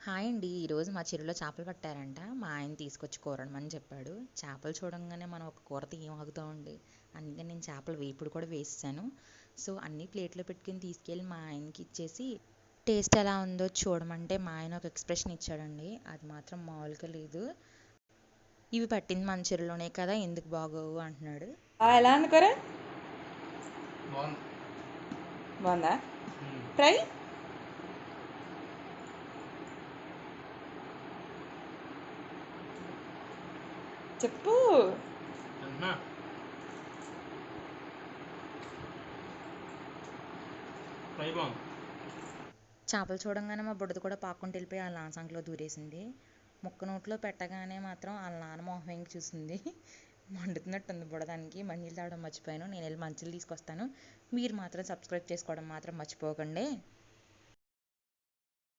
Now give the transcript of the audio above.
Hi అండి. ఈరోజు మా చెరువులో చేపలు పట్టారంట. మా ఆయన తీసుకొచ్చి కూరమని చెప్పాడు. చేపలు చూడంగానే మనం ఒక కూర తీయమాగుతామండి. అందుకని నేను చేపల వేపుడు కూడా వేసేసాను. సో అన్నీ ప్లేట్లో పెట్టుకుని తీసుకెళ్ళి మా ఆయనకి ఇచ్చేసి టేస్ట్ ఎలా ఉందో చూడమంటే మా ఆయన ఒక ఎక్స్ప్రెషన్ ఇచ్చాడండి. అది మాత్రం మామూలుగా లేదు. ఇవి పట్టింది మన చెరువులోనే కదా, ఎందుకు బాగోవు అంటున్నాడు. ఎలా అనుకోరా? బాగుందా? ట్రై చెప్పు. చేపలు చూడంగానే మా బుడ్డది కూడా పాక్కుంటూ వెళ్ళిపోయి వాళ్ళ నాన్న సంకలో దూరేసింది. ముక్క నోట్లో పెట్టగానే మాత్రం వాళ్ళ నాన్న మొహం వెంకి చూసింది. మండుతున్నట్టుంది బుడదానికి. మంచినీళ్ళు తాగడం మర్చిపోయాను. నేను వెళ్ళి మంచినీళ్ళు తీసుకొస్తాను. మీరు మాత్రం సబ్స్క్రైబ్ చేసుకోవడం మాత్రం మర్చిపోకండి.